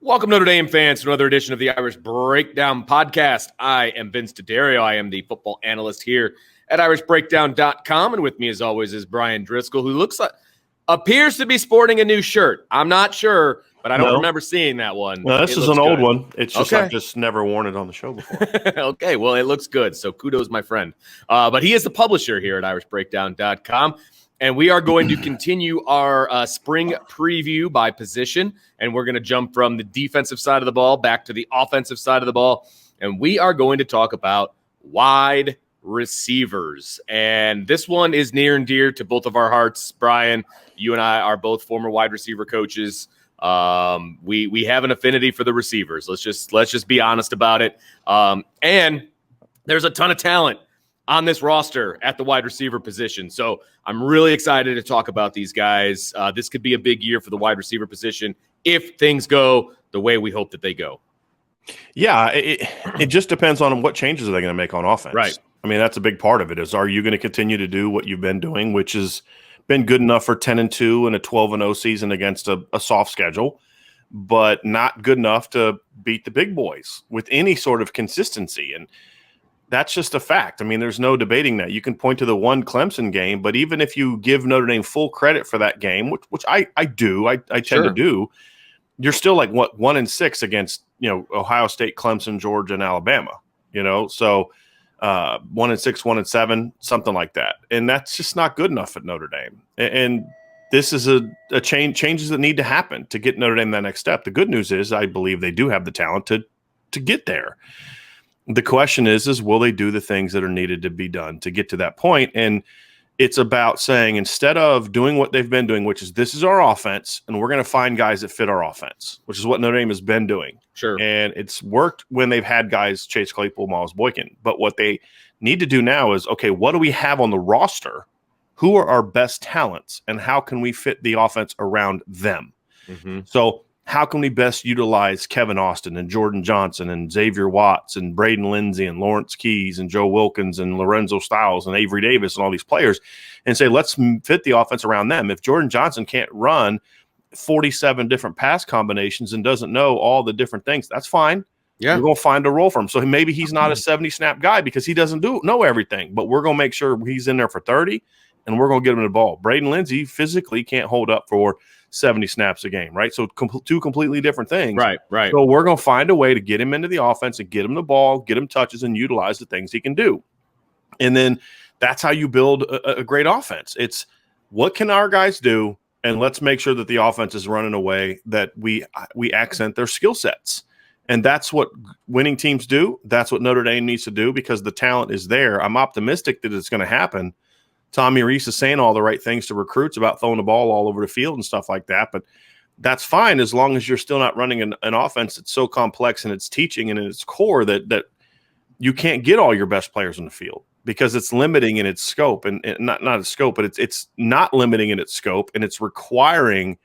Welcome, Notre Dame fans, to another edition of the Irish Breakdown Podcast. I am Vince D'Addario. I am the football analyst here at irishbreakdown.com. And with me, as always, is Brian Driscoll, who appears to be sporting a new shirt. I'm not sure, but I don't remember seeing that one. No, this is an old one. It's just I've just never worn it on the show before. Okay, well, it looks good. So kudos, my friend. But he is the publisher here at irishbreakdown.com. And we are going to continue our spring preview by position. And we're going to jump from the defensive side of the ball back to the offensive side of the ball. And we are going to talk about wide receivers. And this one is near and dear to both of our hearts. Brian, you and I are both former wide receiver coaches. We have an affinity for the receivers. Let's just be honest about it. And there's a ton of talent on this roster at the wide receiver position. So I'm really excited to talk about these guys. This could be a big year for the wide receiver position if things go the way we hope that they go. Yeah, it just depends on what changes are they going to make on offense. Right. I mean, that's a big part of it is, are you going to continue to do what you've been doing, which has been good enough for 10-2 and a 12-0 season against a soft schedule, but not good enough to beat the big boys with any sort of consistency. And that's just a fact. I mean, there's no debating that. You can point to the one Clemson game, but even if you give Notre Dame full credit for that game, which I do, I tend to do, you're still like 1-6 against, Ohio State, Clemson, Georgia, and Alabama, so 1-6, 1-7, something like that. And that's just not good enough at Notre Dame. And this is a changes that need to happen to get Notre Dame that next step. The good news is I believe they do have the talent to get there. The question is will they do the things that are needed to be done to get to that point? And it's about saying, instead of doing what they've been doing, which is this is our offense, and we're going to find guys that fit our offense, which is what Notre Dame has been doing. Sure. And it's worked when they've had guys Chase Claypool, Miles Boykin. But what they need to do now is, okay, what do we have on the roster? Who are our best talents, and how can we fit the offense around them? Mm-hmm. So how can we best utilize Kevin Austin and Jordan Johnson and Xavier Watts and Braden Lindsey and Lawrence Keys and Joe Wilkins and Lorenzo Styles and Avery Davis and all these players and say, let's fit the offense around them. If Jordan Johnson can't run 47 different pass combinations and doesn't know all the different things, that's fine. Yeah. We're going to find a role for him. So maybe he's not a 70-snap guy because he doesn't know everything, but we're going to make sure he's in there for 30 and we're going to get him the ball. Braden Lindsey physically can't hold up for 70 snaps a game, right? So two completely different things. Right. So we're going to find a way to get him into the offense and get him the ball, get him touches, and utilize the things he can do. And then that's how you build a great offense. It's what can our guys do, and let's make sure that the offense is running a way that we accent their skill sets. And that's what winning teams do. That's what Notre Dame needs to do because the talent is there. I'm optimistic that it's going to happen. Tommy Rees is saying all the right things to recruits about throwing the ball all over the field and stuff like that. But that's fine as long as you're still not running an offense that's so complex in its teaching and in its core that you can't get all your best players on the field because it's limiting in its scope and not its scope, but it's not limiting in its scope, and it's requiring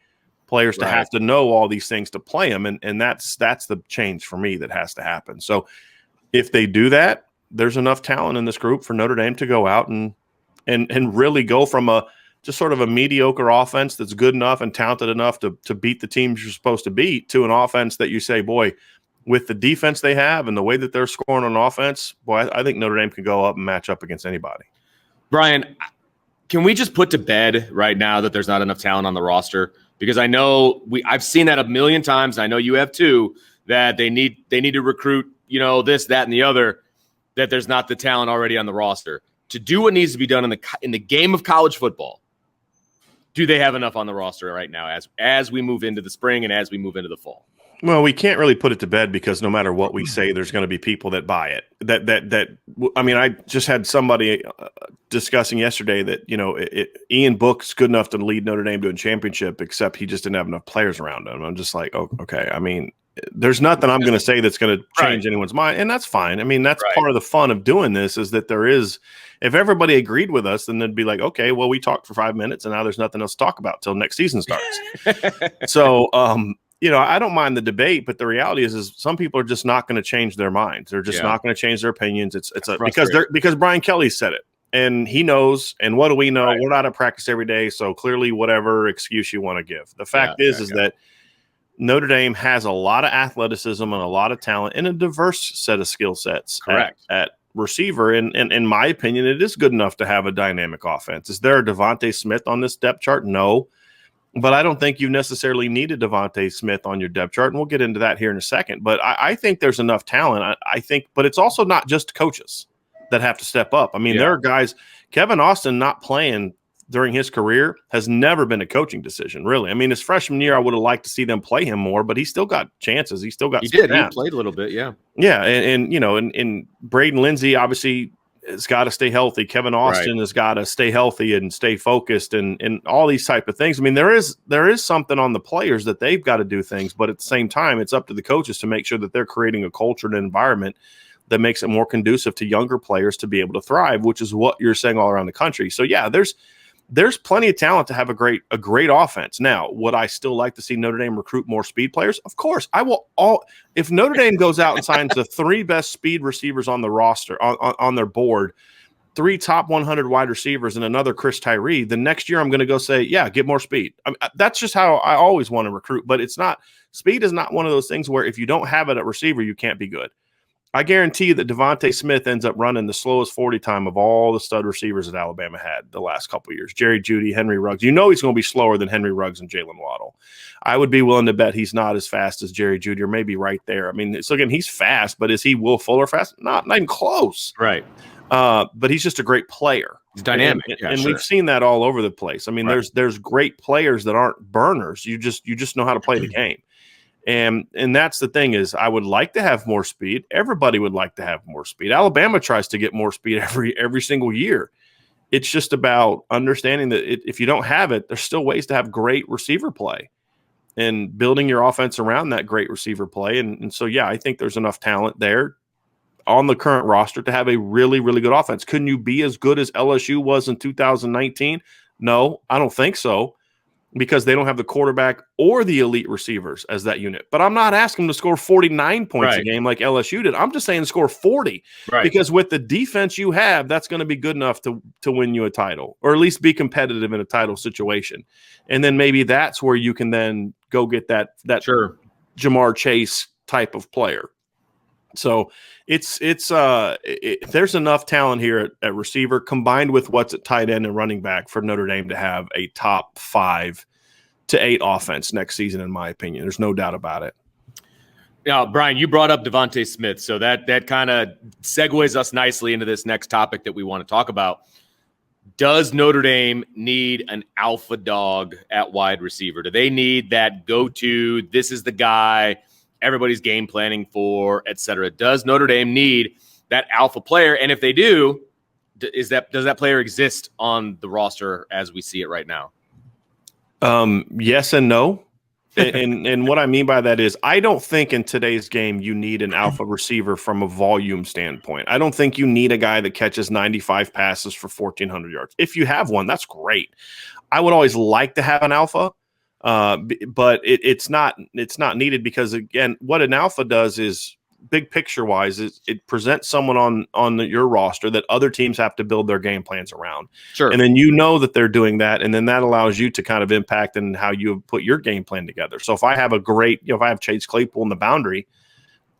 players to have to know all these things to play them. And that's the change for me that has to happen. So if they do that, there's enough talent in this group for Notre Dame to go out and really go from just sort of a mediocre offense that's good enough and talented enough to beat the teams you're supposed to beat to an offense that you say, boy, with the defense they have and the way that they're scoring on offense, boy, I think Notre Dame can go up and match up against anybody. Brian, can we just put to bed right now that there's not enough talent on the roster? Because I know I've seen that a million times. I know you have too, that they need to recruit, this, that, and the other, that there's not the talent already on the roster. To do what needs to be done in the game of college football, do they have enough on the roster right now as we move into the spring and as we move into the fall? Well, we can't really put it to bed because no matter what we say, there's going to be people that buy it. I mean, I just had somebody discussing yesterday that, Ian Book's good enough to lead Notre Dame to a championship, except he just didn't have enough players around him. I'm just like, oh, okay. I mean, there's nothing I'm going to say that's going to change anyone's mind, and that's fine. I mean, that's part of the fun of doing this is that there is – if everybody agreed with us, then they'd be like, okay, well, we talked for 5 minutes, and now there's nothing else to talk about till next season starts. So, I don't mind the debate, but the reality is some people are just not going to change their minds. They're just not going to change their opinions. Because Brian Kelly said it, and he knows. And what do we know? Right. We're not at practice every day, so clearly, whatever excuse you want to give. The fact is that Notre Dame has a lot of athleticism and a lot of talent and a diverse set of skill sets. Correct. At receiver. And in my opinion, it is good enough to have a dynamic offense. Is there a Devontae Smith on this depth chart? No. But I don't think you necessarily need a Devontae Smith on your depth chart, and we'll get into that here in a second. But I think there's enough talent. I think, but it's also not just coaches that have to step up. I mean, there are guys, Kevin Austin not playing during his career has never been a coaching decision, really. I mean, his freshman year, I would have liked to see them play him more, but he still got chances. He still got He did. He played a little bit, yeah. Yeah, and you know, and Braden Lindsey obviously has got to stay healthy. Kevin Austin has got to stay healthy and stay focused and all these type of things. I mean, there is something on the players that they've got to do things, but at the same time, it's up to the coaches to make sure that they're creating a culture and an environment that makes it more conducive to younger players to be able to thrive, which is what you're saying all around the country. So yeah, there's plenty of talent to have a great offense. Now, would I still like to see Notre Dame recruit more speed players? Of course. I will. If Notre Dame goes out and signs the 3 best speed receivers on the roster, on their board, 3 top 100 wide receivers and another Chris Tyree, the next year I'm going to go say, yeah, get more speed. I mean, that's just how I always want to recruit. But speed is not one of those things where if you don't have it at receiver, you can't be good. I guarantee you that Devontae Smith ends up running the slowest 40 time of all the stud receivers that Alabama had the last couple of years. Jerry Jeudy, Henry Ruggs. You know he's going to be slower than Henry Ruggs and Jalen Waddle. I would be willing to bet he's not as fast as Jerry Jeudy, or maybe right there. I mean, so again, he's fast, but is he Will Fuller fast? Not even close. Right. But he's just a great player. He's dynamic. And we've seen that all over the place. I mean, there's great players that aren't burners. You just know how to play the game. And that's the thing is I would like to have more speed. Everybody would like to have more speed. Alabama tries to get more speed every single year. It's just about understanding that if you don't have it, there's still ways to have great receiver play and building your offense around that great receiver play. And so, yeah, I think there's enough talent there on the current roster to have a really, really good offense. Couldn't you be as good as LSU was in 2019? No, I don't think so, because they don't have the quarterback or the elite receivers as that unit. But I'm not asking them to score 49 points a game like LSU did. I'm just saying score 40 because with the defense you have, that's going to be good enough to win you a title, or at least be competitive in a title situation. And then maybe that's where you can then go get that Jamar Chase type of player. So there's enough talent here at receiver combined with what's at tight end and running back for Notre Dame to have a top 5 to 8 offense next season, in my opinion. There's no doubt about it. Now, Brian, you brought up Devontae Smith, so that kind of segues us nicely into this next topic that we want to talk about. Does Notre Dame need an alpha dog at wide receiver? Do they need that go-to, this is the guy everybody's game planning for, et cetera? Does Notre Dame need that alpha player? And if they do, does that player exist on the roster as we see it right now? Yes and no. And what I mean by that is I don't think in today's game you need an alpha receiver from a volume standpoint. I don't think you need a guy that catches 95 passes for 1,400 yards. If you have one, that's great. I would always like to have an alpha. But it's not needed because, again, what an alpha does is, big picture wise, is it presents someone on your roster that other teams have to build their game plans around. Sure. And then you know that they're doing that, and then that allows you to kind of impact in how you put your game plan together. So if I have if I have Chase Claypool in the boundary,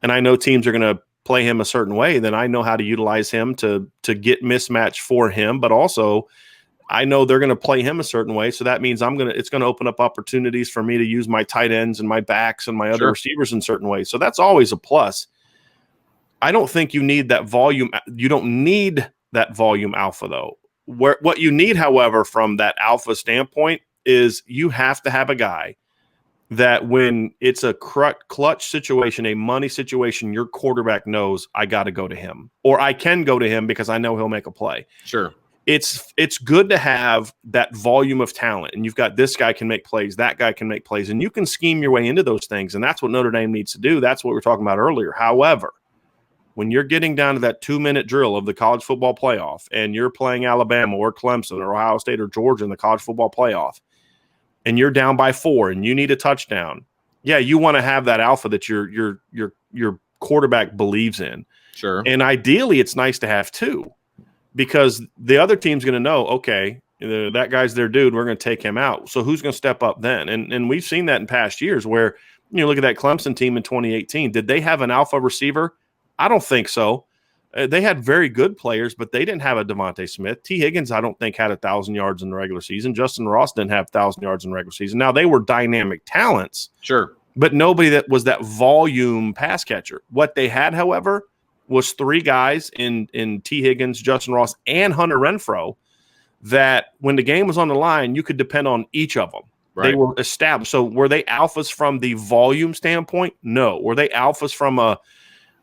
and I know teams are going to play him a certain way, then I know how to utilize him to get mismatch for him, but also I know they're going to play him a certain way. So that means it's going to open up opportunities for me to use my tight ends and my backs and my other receivers in certain ways. So that's always a plus. I don't think you need that volume. You don't need that volume alpha though. What you need, however, from that alpha standpoint is you have to have a guy that when it's a clutch situation, a money situation, your quarterback knows I got to go to him, or I can go to him because I know he'll make a play. Sure. It's good to have that volume of talent, and you've got this guy can make plays, that guy can make plays, and you can scheme your way into those things, and that's what Notre Dame needs to do. That's what we were talking about earlier. However, when you're getting down to that 2-minute drill of the college football playoff, and you're playing Alabama or Clemson or Ohio State or Georgia in the college football playoff, and you're down by 4 and you need a touchdown, yeah, you want to have that alpha that your quarterback believes in. Sure. And ideally, it's nice to have 2. Because the other team's going to know, okay, that guy's their dude. We're going to take him out. So who's going to step up then? And we've seen that in past years where You look at that Clemson team in 2018. Did they have an alpha receiver? I don't think so. They had very good players, but they didn't have a Devontae Smith. T. Higgins, I don't think, had 1,000 yards in the regular season. Justin Ross didn't have 1,000 yards in the regular season. Now, they were dynamic talents. Sure. But nobody that was that volume pass catcher. What they had, however, was 3 guys in T. Higgins, Justin Ross, and Hunter Renfrow that when the game was on the line, you could depend on each of them. Right. They were established. So were they alphas from the volume standpoint? No. Were they alphas from a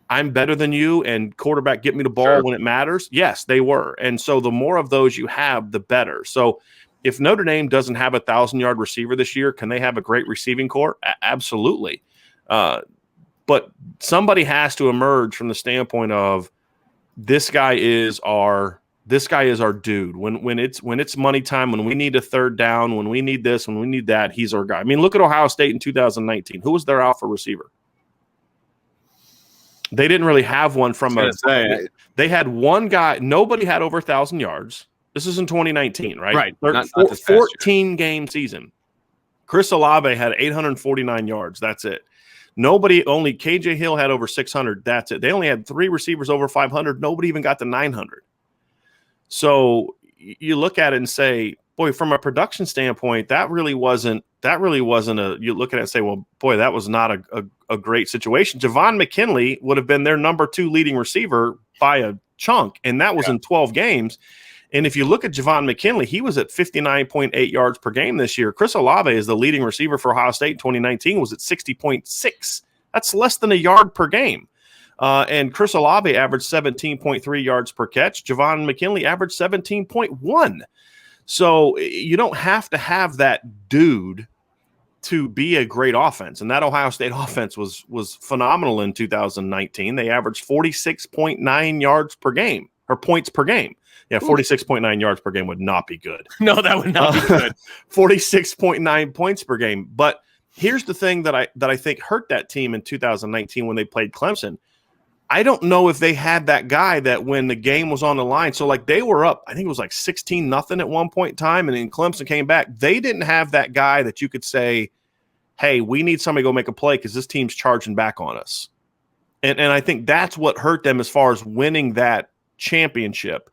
I'm better than you and quarterback get me the ball when it matters? Yes, they were. And so the more of those you have, the better. So if Notre Dame doesn't have 1,000-yard receiver this year, can they have a great receiving corps? Absolutely. But somebody has to emerge from the standpoint of this guy is our dude. When it's money time, when we need a third down, when we need this, when we need that, he's our guy. I mean, look at Ohio State in 2019. Who was their alpha receiver? They didn't really have one from they had one guy. Nobody had over 1,000 yards. This is in 2019, right? Right. 14-game season. Chris Olave had 849 yards. That's it. Only KJ Hill had over 600. That's it. They only had 3 receivers over 500. Nobody even got to 900. So you look at it and say, boy, from a production standpoint, that really wasn't you look at it and say, well, boy, that was not a great situation. Javon McKinley would have been their number 2 leading receiver by a chunk, and that was in 12 games. And if you look at Javon McKinley, he was at 59.8 yards per game this year. Chris Olave is the leading receiver for Ohio State in 2019, was at 60.6. That's less than a yard per game. And Chris Olave averaged 17.3 yards per catch. Javon McKinley averaged 17.1. So you don't have to have that dude to be a great offense. And that Ohio State offense was phenomenal in 2019. They averaged 46.9 yards per game, or points per game. Yeah, 46.9 yards per game would not be good. No, that would not be good. 46.9 points per game. But here's the thing that I think hurt that team in 2019 when they played Clemson. I don't know if they had that guy that when the game was on the line. So like they were up, I think it was like 16-0 at one point in time, and then Clemson came back. They didn't have that guy that you could say, hey, we need somebody to go make a play because this team's charging back on us. And I think that's what hurt them as far as winning that championship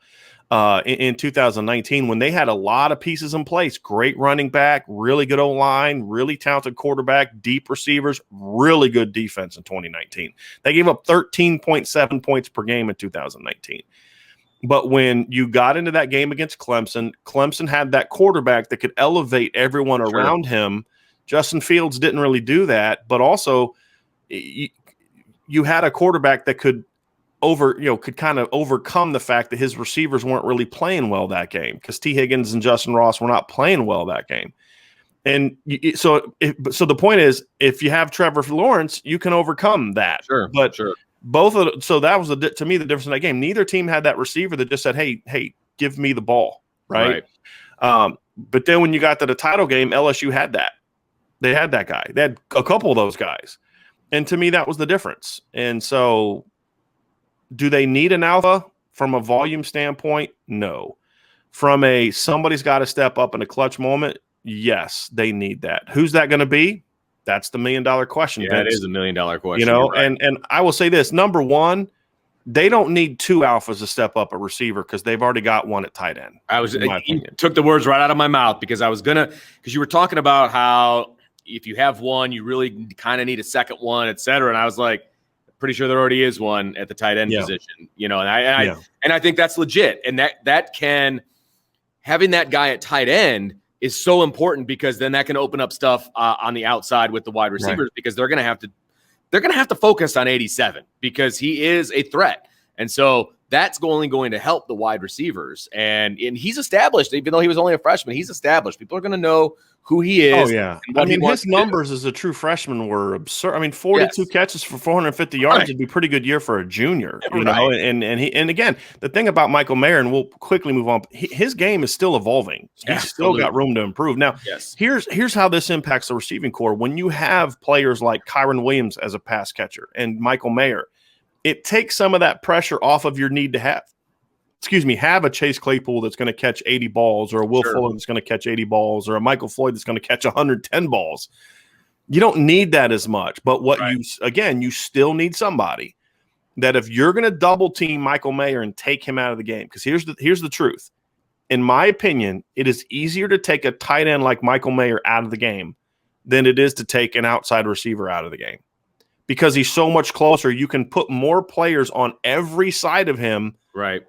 in 2019 when they had a lot of pieces in place. Great running back, really good O-line, really talented quarterback, deep receivers, really good defense in 2019. They gave up 13.7 points per game in 2019. But when you got into that game against Clemson, Clemson had that quarterback that could elevate everyone around him. Justin Fields didn't really do that, but also you had a quarterback that could kind of overcome the fact that his receivers weren't really playing well that game because T. Higgins and Justin Ross were not playing well that game. And so the point is, if you have Trevor Lawrence, you can overcome that. So that was to me the difference in that game. Neither team had that receiver that just said, hey, give me the ball, right? But then when you got to the title game, LSU had that. They had that guy. They had a couple of those guys. And to me, that was the difference. And so do they need an alpha from a volume standpoint? No. From somebody's got to step up in a clutch moment, yes, they need that. Who's that going to be? That's the $1 million question. Yeah, Vince. It is a $1 million question. Right. and I will say this. Number one, they don't need 2 alphas to step up a receiver because they've already got one at tight end. You took the words right out of my mouth because because you were talking about how if you have one, you really kind of need a second one, et cetera. And I was like, pretty sure there already is one at the tight end position, and I think that's legit. And having that guy at tight end is so important because then that can open up stuff on the outside with the wide receivers because they're going to have to focus on 87 because he is a threat. And so that's only going to help the wide receivers. And he's established, even though he was only a freshman, he's established. People are going to know who he is. Oh, yeah. I mean, his numbers as a true freshman were absurd. I mean, 42 catches for 450 yards would be a pretty good year for a junior, you know? And again, the thing about Michael Mayer, and we'll quickly move on, his game is still evolving. He's still got room to improve. Now, here's how this impacts the receiving corps. When you have players like Kyron Williams as a pass catcher and Michael Mayer, it takes some of that pressure off of your need to have a Chase Claypool that's going to catch 80 balls or a Will Fuller that's going to catch 80 balls or a Michael Floyd that's going to catch 110 balls. You don't need that as much. But you still need somebody that if you're going to double team Michael Mayer and take him out of the game, because here's the truth. In my opinion, it is easier to take a tight end like Michael Mayer out of the game than it is to take an outside receiver out of the game. Because he's so much closer, you can put more players on every side of him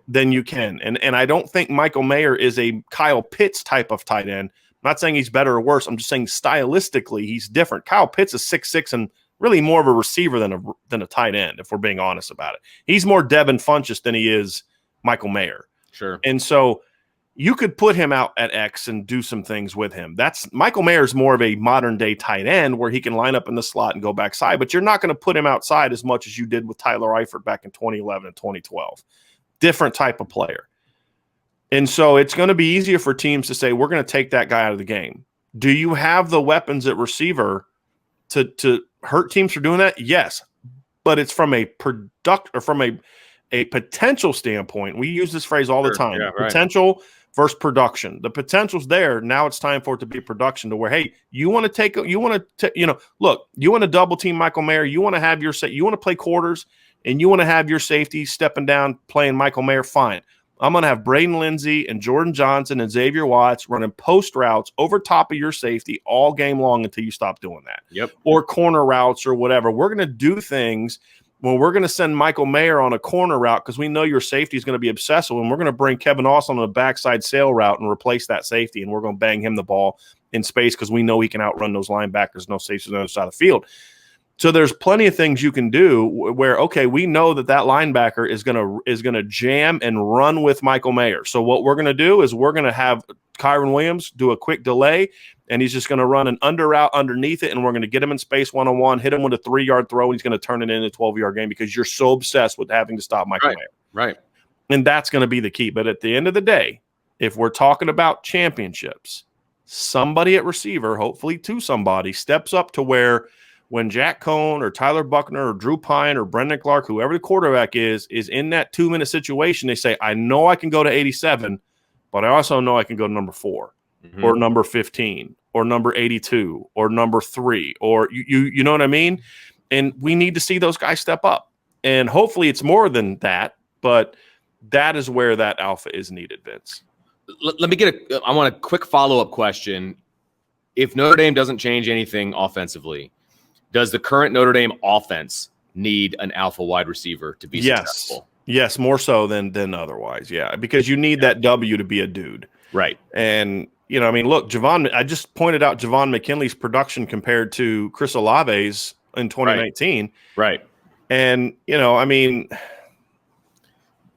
than you can. And I don't think Michael Mayer is a Kyle Pitts type of tight end. I'm not saying he's better or worse. I'm just saying stylistically he's different. Kyle Pitts is 6'6" and really more of a receiver than a tight end, if we're being honest about it. He's more Devin Funchess than he is Michael Mayer. Sure. And so you could put him out at X and do some things with him. That's Michael Mayer's more of a modern day tight end where he can line up in the slot and go backside, but you're not going to put him outside as much as you did with Tyler Eifert back in 2011 and 2012. Different type of player. And so it's going to be easier for teams to say, we're going to take that guy out of the game. Do you have the weapons at receiver to hurt teams for doing that? Yes. But it's from a potential standpoint. We use this phrase all the time. Yeah, potential versus production. The potential's there. Now it's time for it to be production to where, hey, you want to double team Michael Mayer. You want to have you want to play quarters and you want to have your safety stepping down, playing Michael Mayer. Fine. I'm going to have Braden Lindsey and Jordan Johnson and Xavier Watts running post routes over top of your safety all game long until you stop doing that. Yep. Or corner routes or whatever. We're going to do things. Well, we're going to send Michael Mayer on a corner route because we know your safety is going to be obsessive, and we're going to bring Kevin Austin on a backside sail route and replace that safety, and we're going to bang him the ball in space because we know he can outrun those linebackers, no safeties on the other side of the field. So there's plenty of things you can do where, okay, we know that linebacker is going to jam and run with Michael Mayer. So what we're going to do is we're going to have Kyron Williams do a quick delay, and he's just going to run an under route underneath it, and we're going to get him in space one-on-one, hit him with a 3-yard throw, and he's going to turn it into a 12-yard game because you're so obsessed with having to stop Michael Mayer. Right. And that's going to be the key. But at the end of the day, if we're talking about championships, somebody at receiver, hopefully somebody, steps up to where when Jack Cohn or Tyler Buckner or Drew Pine or Brendan Clark, whoever the quarterback is in that 2-minute situation, they say, I know I can go to 87, but I also know I can go to number 4 or number 15 or number 82 or number 3 or you know what I mean? And we need to see those guys step up. And hopefully it's more than that, but that is where that alpha is needed, Vince. Let me I want a quick follow-up question. If Notre Dame doesn't change anything offensively, does the current Notre Dame offense need an alpha wide receiver to be successful? Yes, more so than otherwise. Yeah, because you need that W to be a dude. Right. And, look, I just pointed out Javon McKinley's production compared to Chris Olave's in 2019. Right. And,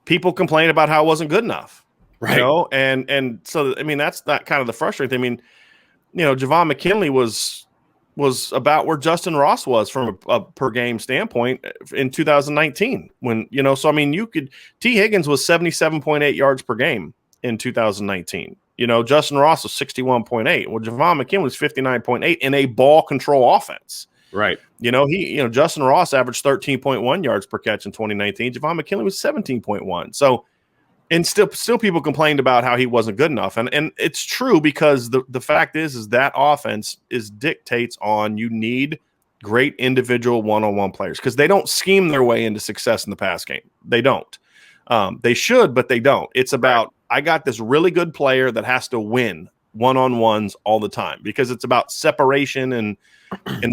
people complain about how it wasn't good enough. Right. And so, that's not kind of the frustrating thing. Javon McKinley was about where Justin Ross was from a per game standpoint in 2019 when, T Higgins was 77.8 yards per game in 2019. Justin Ross was 61.8. Well, Javon McKinley was 59.8 in a ball control offense. Right. Justin Ross averaged 13.1 yards per catch in 2019. Javon McKinley was 17.1. So, and still people complained about how he wasn't good enough. And it's true because the fact is that offense dictates on you need great individual one-on-one players because they don't scheme their way into success in the pass game. They don't. They should, but they don't. It's about I got this really good player that has to win one-on-ones all the time because it's about separation and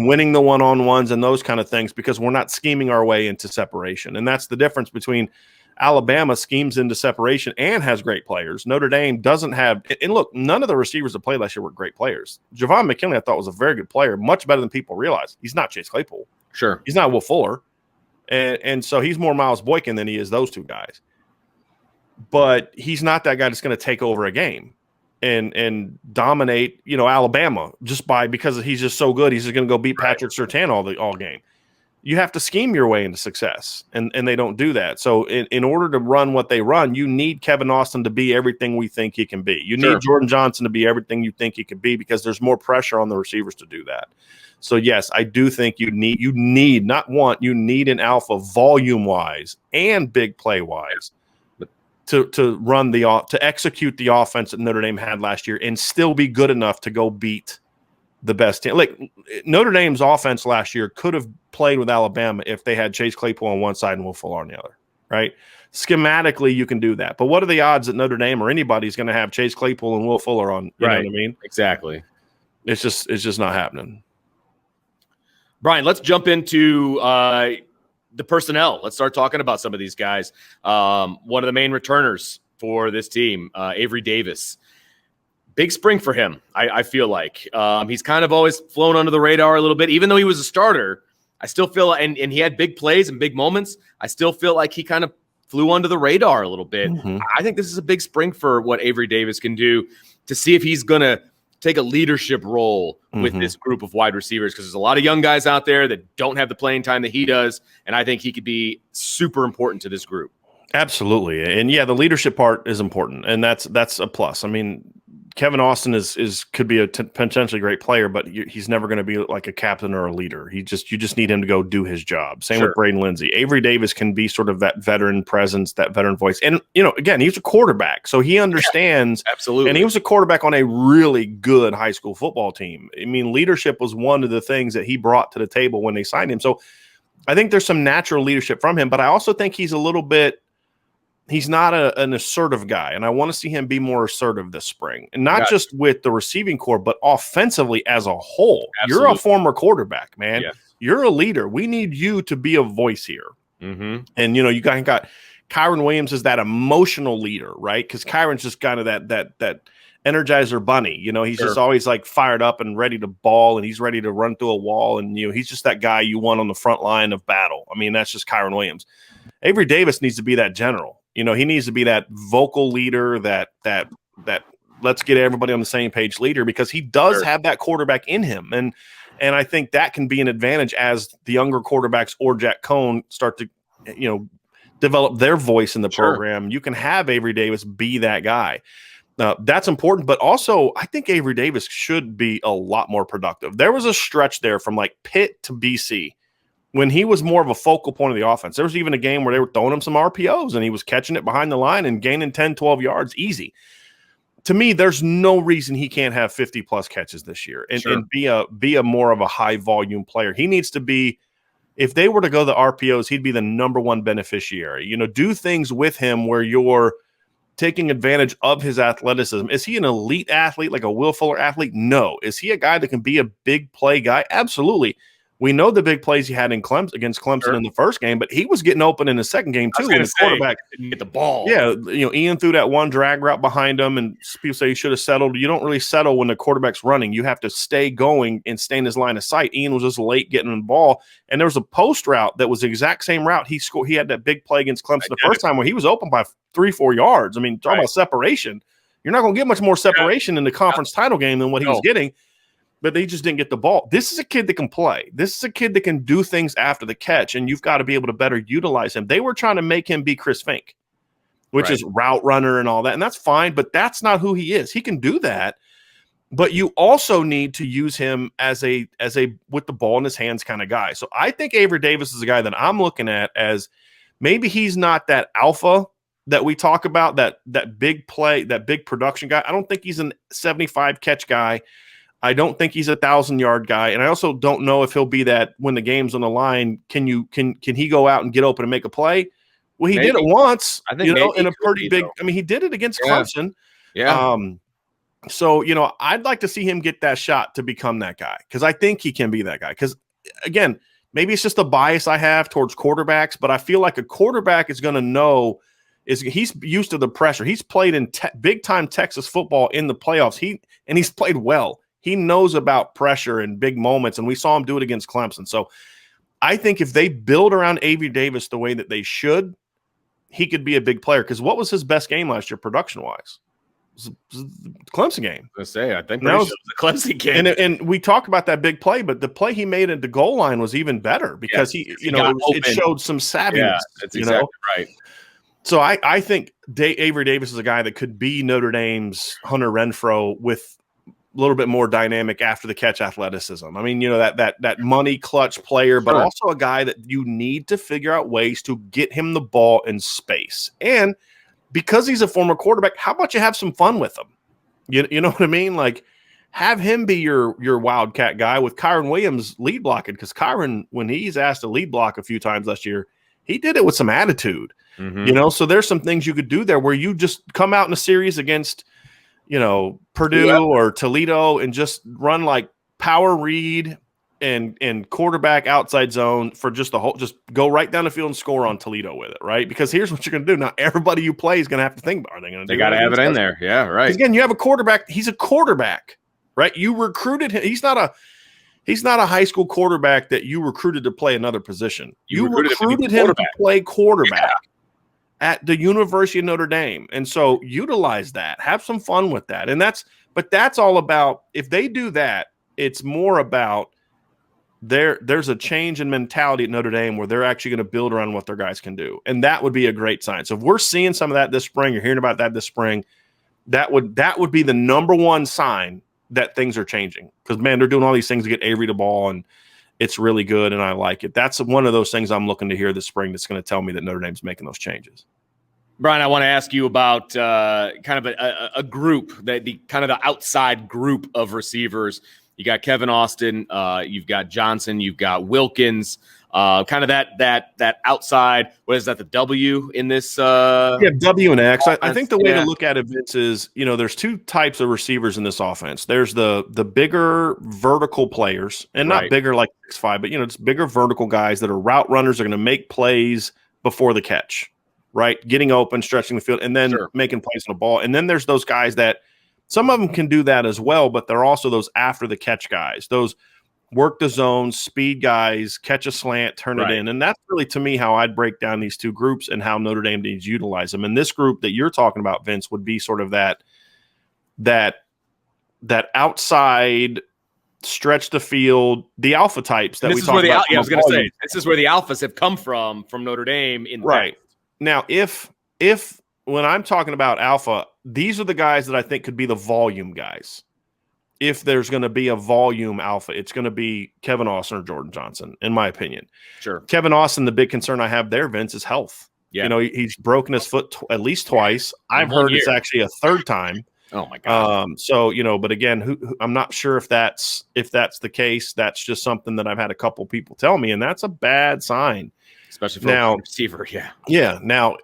winning the one-on-ones and those kind of things because we're not scheming our way into separation. And that's the difference between Alabama schemes into separation and has great players. Notre Dame doesn't have – and look, none of the receivers that played last year were great players. Javon McKinley, I thought, was a very good player, much better than people realize. He's not Chase Claypool. Sure. He's not Will Fuller. And so he's more Miles Boykin than he is those two guys. But he's not that guy that's going to take over a game and dominate, Alabama because he's just so good. He's just going to go beat Patrick Surtain all game. You have to scheme your way into success, and they don't do that. So in order to run what they run, you need Kevin Austin to be everything we think he can be. You need Jordan Johnson to be everything you think he can be because there's more pressure on the receivers to do that. So, yes, I do think you need an alpha volume-wise and big play-wise to execute the offense that Notre Dame had last year and still be good enough to go beat the best team. Like Notre Dame's offense last year could have played with Alabama if they had Chase Claypool on one side and Will Fuller on the other, right? Schematically, you can do that. But what are the odds that Notre Dame or anybody's going to have Chase Claypool and Will Fuller on? You know what I mean? Exactly. It's just not happening. Brian, let's jump into the personnel. Let's start talking about some of these guys. One of the main returners for this team, Avery Davis. Big spring for him, I feel like. He's kind of always flown under the radar a little bit. Even though he was a starter, I still feel, and he had big plays and big moments, I still feel like he kind of flew under the radar a little bit. Mm-hmm. I think this is a big spring for what Avery Davis can do, to see if he's going to take a leadership role with this group of wide receivers, because there's a lot of young guys out there that don't have the playing time that he does, and I think he could be super important to this group. Absolutely. And yeah, the leadership part is important, and that's a plus. I mean, Kevin Austin could be a potentially great player, but he's never going to be like a captain or a leader. You just need him to go do his job. Same with Braden Lindsey. Avery Davis can be sort of that veteran presence, that veteran voice. And, again, he's a quarterback, so he understands. Yeah, absolutely. And he was a quarterback on a really good high school football team. I mean, leadership was one of the things that he brought to the table when they signed him. So I think there's some natural leadership from him, but I also think he's a little bit – he's not an assertive guy, and I want to see him be more assertive this spring, and not just with the receiving core, but offensively as a whole. Absolutely. You're a former quarterback, man. Yes. You're a leader. We need you to be a voice here. Mm-hmm. And you got Kyron Williams is that emotional leader, right? Because Kyron's just kind of that Energizer bunny. He's just always like fired up and ready to ball, and he's ready to run through a wall, and he's just that guy you want on the front line of battle. I mean, that's just Kyron Williams. Avery Davis needs to be that general. He needs to be that vocal leader, that let's get everybody on the same page leader, because he does have that quarterback in him. And I think that can be an advantage as the younger quarterbacks or Jack Cohn start to, develop their voice in the program. You can have Avery Davis be that guy. That's important, but also I think Avery Davis should be a lot more productive. There was a stretch there from like Pitt to BC when he was more of a focal point of the offense. There was even a game where they were throwing him some RPOs and he was catching it behind the line and gaining 10, 12 yards easy. To me, there's no reason he can't have 50-plus catches this year and be a more of a high-volume player. He needs to be, if they were to go the RPOs, he'd be the number one beneficiary. Do things with him where you're taking advantage of his athleticism. Is he an elite athlete, like a Will Fuller athlete? No. Is he a guy that can be a big play guy? Absolutely. We know the big plays he had against Clemson in the first game, but he was getting open in the second game too. And the quarterback didn't get the ball. Yeah, Ian threw that one drag route behind him, and people say you should have settled. You don't really settle when the quarterback's running. You have to stay going and stay in his line of sight. Ian was just late getting the ball, and there was a post route that was the exact same route he scored. He had that big play against Clemson the first time where he was open by 3-4 yards. I mean, talking about separation. You're not going to get much more separation in the conference title game than what he was getting. But they just didn't get the ball. This is a kid that can play. This is a kid that can do things after the catch, and you've got to be able to better utilize him. They were trying to make him be Chris Fink, which is route runner and all that, and that's fine, but that's not who he is. He can do that, but you also need to use him as a with the ball in his hands kind of guy. So I think Avery Davis is a guy that I'm looking at as maybe he's not that alpha that we talk about, that big play, that big production guy. I don't think he's a 75 catch guy. I don't think he's a 1,000-yard guy, and I also don't know if he'll be that when the game's on the line. Can he go out and get open and make a play? Well, he did it once, I think, in a pretty big. I mean, he did it against Clemson. Yeah. So I'd like to see him get that shot to become that guy, because I think he can be that guy. Because again, maybe it's just a bias I have towards quarterbacks, but I feel like a quarterback is going to know. He's used to the pressure. He's played in big-time Texas football in the playoffs. He's played well. He knows about pressure and big moments, and we saw him do it against Clemson. So I think if they build around Avery Davis the way that they should, he could be a big player. Because what was his best game last year production-wise? It was the Clemson game. I think it was the Clemson game. And we talk about that big play, but the play he made at the goal line was even better because it showed some savviness. Yeah, that's exactly right. So I think Avery Davis is a guy that could be Notre Dame's Hunter Renfrow with a little bit more dynamic after the catch athleticism. I mean, that money clutch player, but also a guy that you need to figure out ways to get him the ball in space. And because he's a former quarterback, how about you have some fun with him? You know what I mean? Like, have him be your wildcat guy with Kyron Williams lead blocking, because Kyron, when he's asked to lead block a few times last year, he did it with some attitude. So there's some things you could do there where you just come out in a series against, Purdue or Toledo and just run like power read and quarterback outside zone for just just go right down the field and score on Toledo with it, right? Because here's what you're going to do. Now, everybody you play is going to have to think, are they going to do They got to have it in there. Yeah, right. Again, you have a quarterback. He's a quarterback, right? You recruited him. He's not a high school quarterback that you recruited to play another position. You recruited him to play quarterback at the University of Notre Dame. And so utilize that. Have some fun with that. But that's all about, if they do that, it's more about there's a change in mentality at Notre Dame where they're actually going to build around what their guys can do. And that would be a great sign. So if we're seeing some of that this spring, you're hearing about that this spring, that would be the number one sign that things are changing. Because, man, they're doing all these things to get Avery the ball, and it's really good, and I like it. That's one of those things I'm looking to hear this spring that's going to tell me that Notre Dame's making those changes. Brian, I want to ask you about kind of a group, the kind of the outside group of receivers. You got Kevin Austin, you've got Johnson, you've got Wilkins, kind of that outside. What is that? The W in this? W and X. I think the way to look at it, Vince, is there's two types of receivers in this offense. There's the bigger vertical players, and not bigger like 6'5", but it's bigger vertical guys that are route runners, are going to make plays before the catch, right? Getting open, stretching the field, and then making plays on the ball. And then there's those guys that some of them can do that as well, but they're also those after the catch guys, those work the zone, speed guys, catch a slant, turn it in. And that's really, to me, how I'd break down these two groups and how Notre Dame needs to utilize them. And this group that you're talking about, Vince, would be sort of that outside stretch the field, the alpha types that we talk about. I was going to say, this is where the alphas have come from Notre Dame. Now, if when I'm talking about alpha, these are the guys that I think could be the volume guys. If there's going to be a volume alpha, it's going to be Kevin Austin or Jordan Johnson, in my opinion. Sure. Kevin Austin, the big concern I have there, Vince, is health. Yeah. He's broken his foot at least twice. I've heard it's actually a third time. Oh my God. But again, I'm not sure if that's the case. That's just something that I've had a couple people tell me, and that's a bad sign. Especially for a receiver. Yeah. Yeah. Now,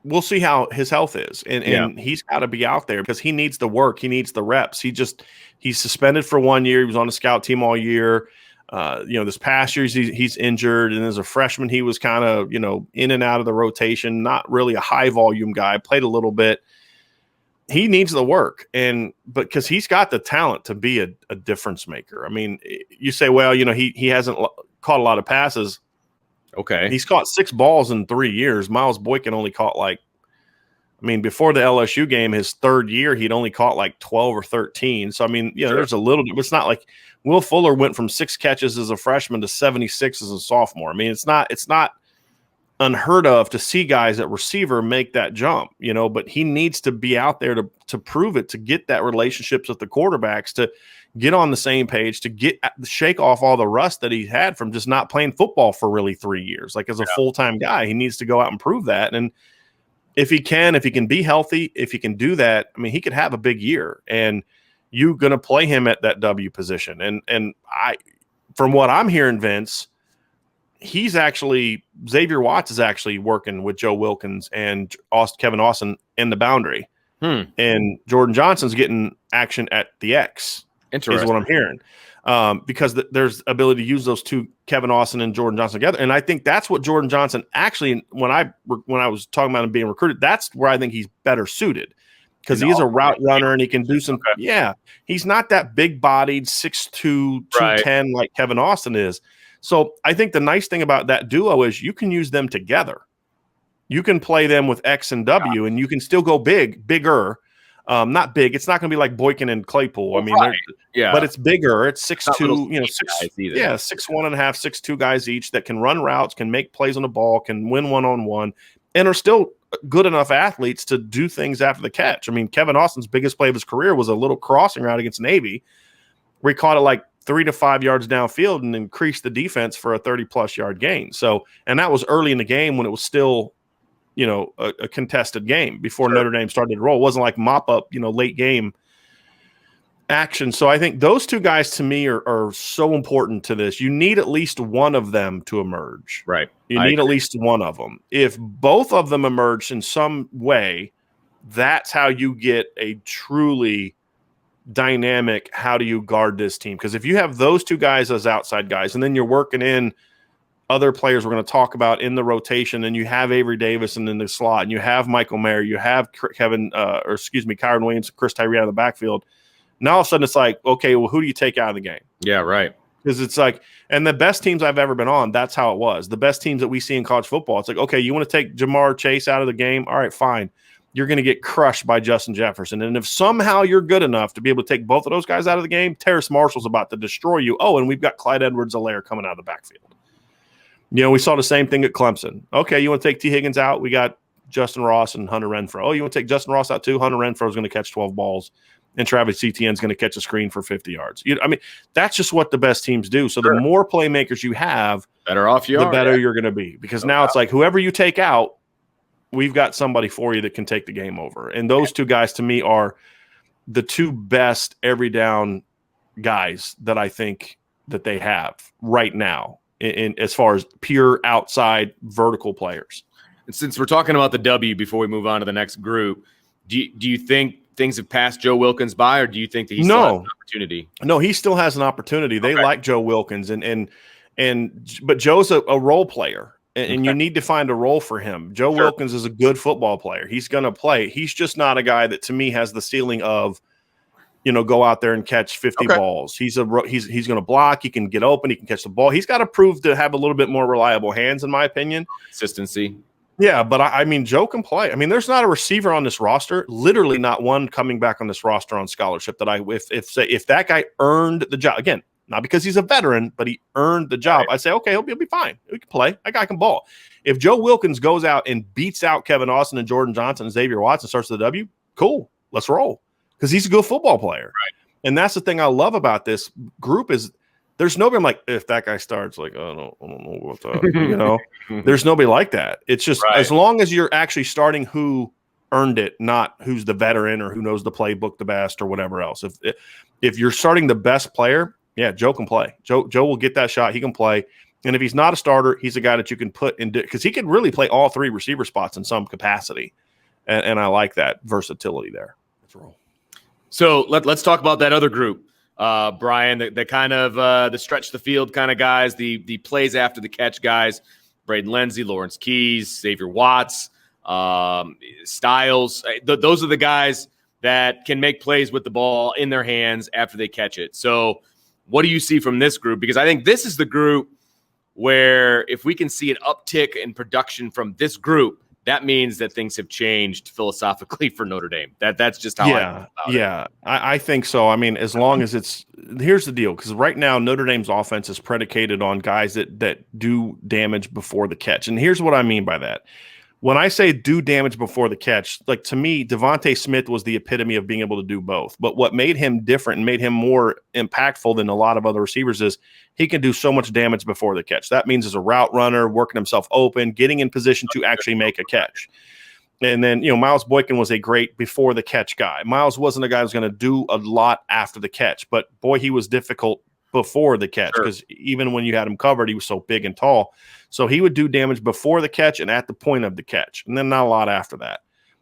we'll see how his health is, and he's got to be out there because he needs the work. He needs the reps. He's suspended for 1 year. He was on the scout team all year. This past year he's injured, and as a freshman, he was kind of, in and out of the rotation, not really a high volume guy, played a little bit. He needs the work, but because he's got the talent to be a difference maker. I mean, you say, well, he hasn't caught a lot of passes. Okay. He's caught 6 balls in 3 years. Miles Boykin only caught before the LSU game, his third year, he'd only caught 12 or 13. So, there's a little, it's not like Will Fuller went from 6 catches as a freshman to 76 as a sophomore. It's not unheard of to see guys at receiver make that jump, but he needs to be out there to prove it, to get that relationships with the quarterbacks, to get on the same page, to shake off all the rust that he had from just not playing football for really 3 years. As a full-time guy, he needs to go out and prove that. And if he can be healthy, if he can do that, he could have a big year, and you're going to play him at that W position. And from what I'm hearing, Vince, Xavier Watts is actually working with Joe Wilkins and Kevin Austin in the boundary. And Jordan Johnson's getting action at the X. Interesting. Is what I'm hearing. Because there's ability to use those two, Kevin Austin and Jordan Johnson, together. And I think that's what Jordan Johnson actually, when I was talking about him being recruited, that's where I think he's better suited, because he's a route runner and he can do some. Okay. Yeah, he's not that big bodied 6'2", 210 like Kevin Austin is. So I think the nice thing about that duo is you can use them together. You can play them with X and W, and you can still go bigger. Not big. It's not going to be like Boykin and Claypool. But it's bigger. It's 6'2", 6'1.5", 6'2" guys each that can run routes, can make plays on the ball, can win one-on-one, and are still good enough athletes to do things after the catch. Kevin Austin's biggest play of his career was a little crossing route against Navy, where he caught it 3 to 5 yards downfield and increased the defense for a 30-plus yard gain. So, and that was early in the game when it was still, a contested game before Notre Dame started to roll. It wasn't like mop up, late game Action. So I think those two guys to me are so important to this. You need at least one of them to emerge. Right. You need at least one of them. If both of them emerge in some way, that's how you get a truly dynamic, how do you guard this team? Because if you have those two guys as outside guys, and then you're working in other players we're going to talk about in the rotation, and you have Avery Davis in the slot, and you have Michael Mayer, you have Kyron Williams, Chris Tyree out of the backfield. Now all of a sudden it's like, okay, well, who do you take out of the game? Yeah, right. Because it's like, and the best teams I've ever been on, that's how it was. The best teams that we see in college football, it's like, okay, you want to take Jamar Chase out of the game? All right, fine. You're going to get crushed by Justin Jefferson. And if somehow you're good enough to be able to take both of those guys out of the game, Terrace Marshall's about to destroy you. Oh, and we've got Clyde Edwards-Helaire coming out of the backfield. We saw the same thing at Clemson. Okay, you want to take T. Higgins out? We got Justin Ross and Hunter Renfrow. Oh, you want to take Justin Ross out too? Hunter Renfrow is going to catch 12 balls. And Travis Etienne is going to catch a screen for 50 yards. That's just what the best teams do. So the more playmakers you have, better off you the are, better you're going to be. Because now it's like whoever you take out, we've got somebody for you that can take the game over. And those two guys to me are the two best every down guys that I think that they have right now in as far as pure outside vertical players. And since we're talking about the W before we move on to the next group, do you think things have passed Joe Wilkins by, or do you think that he still has an opportunity? No, he still has an opportunity. They like Joe Wilkins, but Joe's a role player, and you need to find a role for him. Joe Wilkins is a good football player. He's going to play. He's just not a guy that to me has the ceiling of, go out there and catch 50 balls. He's going to block. He can get open. He can catch the ball. He's got to prove to have a little bit more reliable hands, in my opinion. Consistency. Yeah, but I mean, Joe can play. I mean, there's not a receiver on this roster, literally not one coming back on this roster on scholarship that if that guy earned the job, again, not because he's a veteran, but he earned the job, I'd say, okay, he'll be fine. He can play. That guy can ball. If Joe Wilkins goes out and beats out Kevin Austin and Jordan Johnson and Xavier Watson, starts the W, cool, let's roll. Because he's a good football player. Right. And that's the thing I love about this group is there's nobody I'm like, if that guy starts, like, I don't know what that, there's nobody like that. It's just as long as you're actually starting who earned it, not who's the veteran or who knows the playbook the best or whatever else. If you're starting the best player, yeah, Joe can play. Joe will get that shot. He can play. And if he's not a starter, he's a guy that you can put in because he can really play all three receiver spots in some capacity. And I like that versatility there. Let's roll. So let's talk about that other group. Brian, the kind of the stretch the field kind of guys, the plays after the catch guys, Braden Lenzy, Lawrence Keys, Xavier Watts, Styles. Those are the guys that can make plays with the ball in their hands after they catch it. So what do you see from this group? Because I think this is the group where if we can see an uptick in production from this group, that means that things have changed philosophically for Notre Dame. That's just how I feel about it. I think so. I mean, as long as here's the deal, because right now Notre Dame's offense is predicated on guys that do damage before the catch. And here's what I mean by that. When I say do damage before the catch, like to me, Devontae Smith was the epitome of being able to do both. But what made him different and made him more impactful than a lot of other receivers is he can do so much damage before the catch. That means as a route runner, working himself open, getting in position to actually make a catch. And then, Miles Boykin was a great before the catch guy. Miles wasn't a guy who was going to do a lot after the catch, but boy, he was difficult before the catch because even when you had him covered, he was so big and tall. So he would do damage before the catch and at the point of the catch, and then not a lot after that.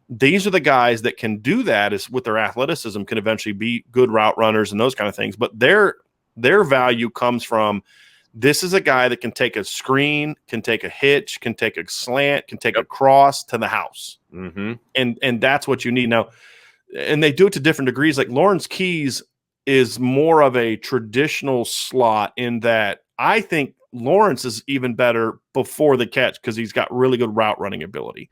These are the guys that can do that is with their athleticism can eventually be good route runners and those kind of things. But their value comes from this is a guy that can take a screen, can take a hitch, can take a slant, can take a cross to the house. Mm-hmm. And that's what you need now. And they do it to different degrees. Like Lawrence Keys is more of a traditional slot in that I think Lawrence is even better before the catch because he's got really good route running ability.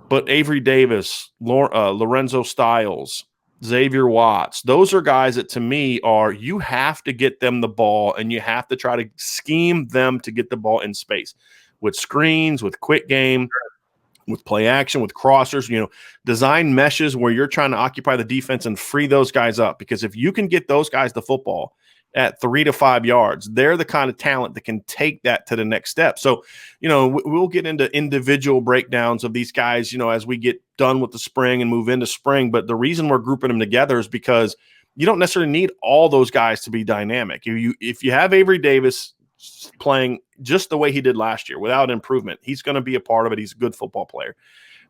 But Avery Davis, Lorenzo Styles, Xavier Watts, those are guys that to me are you have to get them the ball and you have to try to scheme them to get the ball in space with screens, with quick game, with play action, with crossers, design meshes where you're trying to occupy the defense and free those guys up. Because if you can get those guys the football at 3 to 5 yards, they're the kind of talent that can take that to the next step. So, we'll get into individual breakdowns of these guys, as we get done with the spring and move into spring. But the reason we're grouping them together is because you don't necessarily need all those guys to be dynamic. If you have Avery Davis playing just the way he did last year without improvement, he's going to be a part of it. He's a good football player.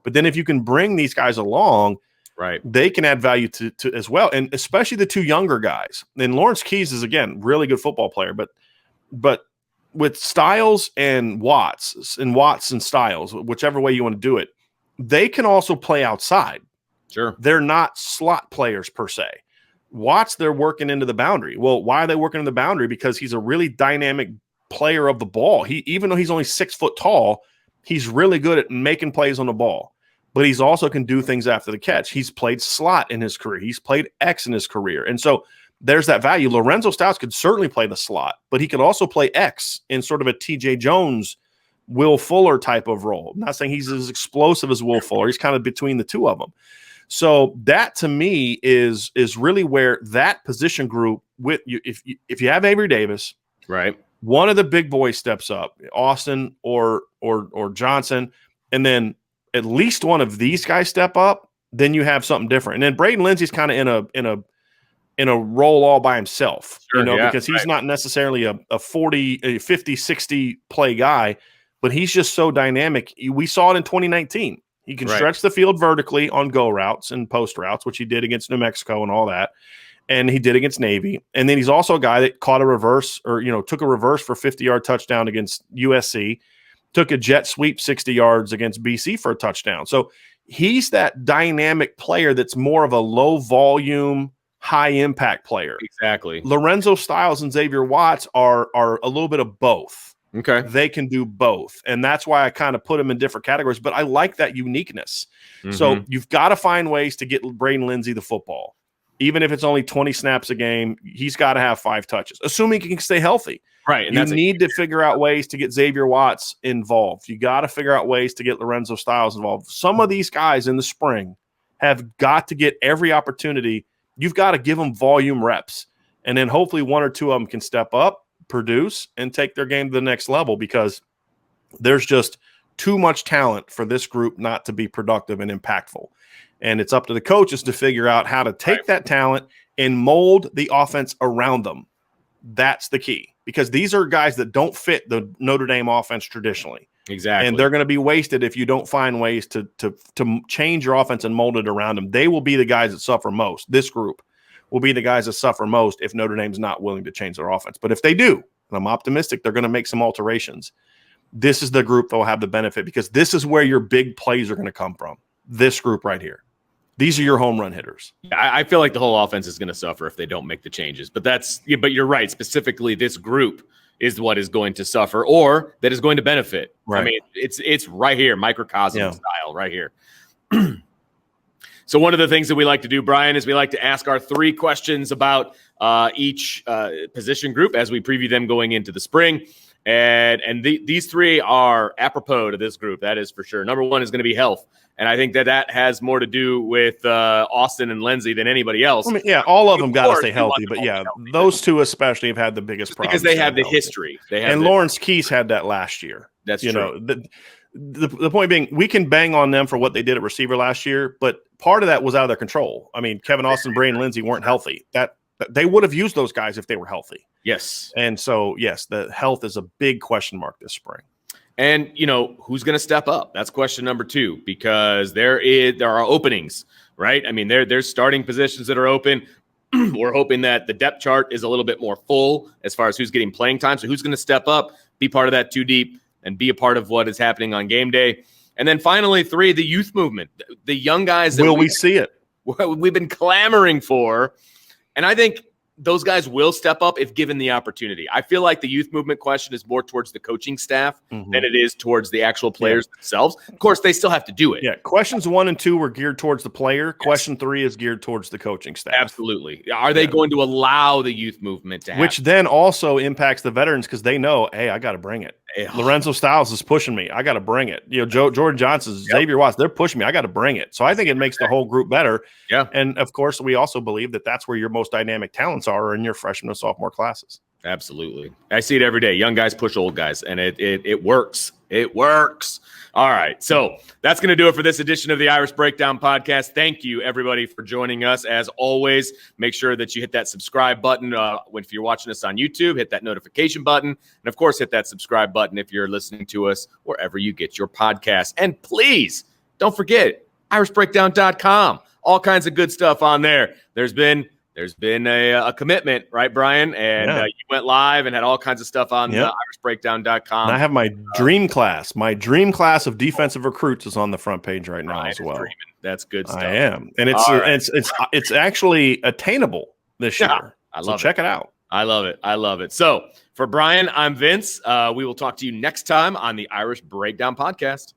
But then if you can bring these guys along, right, they can add value to as well, and especially the two younger guys. And Lawrence Keys is, again, really good football player, but with Styles and Watts and Styles, whichever way you want to do it, they can also play outside. Sure. They're not slot players per se. Watts, they're working into the boundary. Well, why are they working in the boundary? Because he's a really dynamic player of the ball. Even though he's only 6 foot tall, he's really good at making plays on the ball. But he's also can do things after the catch. He's played slot in his career. He's played X in his career. And so there's that value. Lorenzo Styles could certainly play the slot, but he could also play X in sort of a TJ Jones, Will Fuller type of role. I'm not saying he's as explosive as Will Fuller. He's kind of between the two of them. So that to me is really where that position group with you, if you have Avery Davis, right, one of the big boys steps up, Austin or Johnson, and then at least one of these guys step up, then you have something different. And then Braden Lindsey's kind of in a role all by himself, sure, because he's not necessarily a 50, 60 play guy, but he's just so dynamic. We saw it in 2019. He can stretch the field vertically on go routes and post routes, which he did against New Mexico and all that. And he did against Navy. And then he's also a guy that caught a reverse or, took a reverse for 50-yard touchdown against USC, took a jet sweep 60 yards against BC for a touchdown. So he's that dynamic player that's more of a low volume, high impact player. Exactly. Lorenzo Styles and Xavier Watts are a little bit of both. Okay. They can do both. And that's why I kind of put them in different categories, but I like that uniqueness. Mm-hmm. So you've got to find ways to get Braden Lindsey the football. Even if it's only 20 snaps a game, he's got to have 5 touches, assuming he can stay healthy. Right. And you need to figure out ways to get Xavier Watts involved. You got to figure out ways to get Lorenzo Styles involved. Some of these guys in the spring have got to get every opportunity. You've got to give them volume reps. And then hopefully one or two of them can step up, produce, and take their game to the next level, because there's just too much talent for this group not to be productive and impactful. And it's up to the coaches to figure out how to take that talent and mold the offense around them. That's the key, because these are guys that don't fit the Notre Dame offense traditionally. Exactly. And they're going to be wasted if you don't find ways to change your offense and mold it around them. They will be the guys that suffer most. This group will be the guys that suffer most if Notre Dame's not willing to change their offense. But if they do, and I'm optimistic they're going to make some alterations, this is the group that will have the benefit, because this is where your big plays are going to come from. This group right here. These are your home run hitters. I feel like the whole offense is going to suffer if they don't make the changes. But but you're right. Specifically, this group is what is going to suffer, or that is going to benefit. Right. I mean, it's right here, microcosm style, right here. So one of the things that we like to do, Brian, is we like to ask our 3 questions about each position group as we preview them going into the spring. And these 3 are apropos to this group. That is for sure. Number 1 is going to be health. And I think that has more to do with Austin and Lindsey than anybody else. I mean, all of them got to stay healthy, but those 2 especially have had the biggest problems. Because they have the history. Lawrence Keys had that last year. That's true. The point being, we can bang on them for what they did at receiver last year, but part of that was out of their control. I mean, Kevin Austin, Braden Lindsey weren't healthy. That they would have used those guys if they were healthy. Yes. And so, yes, the health is a big question mark this spring. And, who's going to step up? That's question number 2, because there are openings, right? I mean, there's starting positions that are open. We're hoping that the depth chart is a little bit more full as far as who's getting playing time. So who's going to step up, be part of that 2 deep, and be a part of what is happening on game day. And then finally, 3, the youth movement, the young guys. Will we see it? We've been clamoring for. And I think those guys will step up if given the opportunity. I feel like the youth movement question is more towards the coaching staff than it is towards the actual players themselves. Of course, they still have to do it. Yeah. Questions 1 and 2 were geared towards the player. Yes. Question 3 is geared towards the coaching staff. Absolutely. Are they going to allow the youth movement to happen? Which then also impacts the veterans, because they know, hey, I got to bring it. Lorenzo Styles is pushing me. I got to bring it. Jordan Johnson, Xavier Watts, they're pushing me. I got to bring it. So I think it makes the whole group better. Yeah. And of course, we also believe that that's where your most dynamic talents are in your freshman and sophomore classes. Absolutely. I see it every day. Young guys push old guys, and it works. It works. All right. So that's going to do it for this edition of the Irish Breakdown Podcast. Thank you, everybody, for joining us. As always, make sure that you hit that subscribe button if you're watching us on YouTube. Hit that notification button. And, of course, hit that subscribe button if you're listening to us wherever you get your podcasts. And please don't forget, irishbreakdown.com. All kinds of good stuff on there. There's been a commitment, right, Brian? And you went live and had all kinds of stuff on irishbreakdown.com. And I have my dream class. My dream class of defensive recruits is on the front page right now as well. Dreaming. That's good stuff. I am. And it's actually attainable this year. Check it out. I love it. I love it. So for Brian, I'm Vince. We will talk to you next time on the Irish Breakdown Podcast.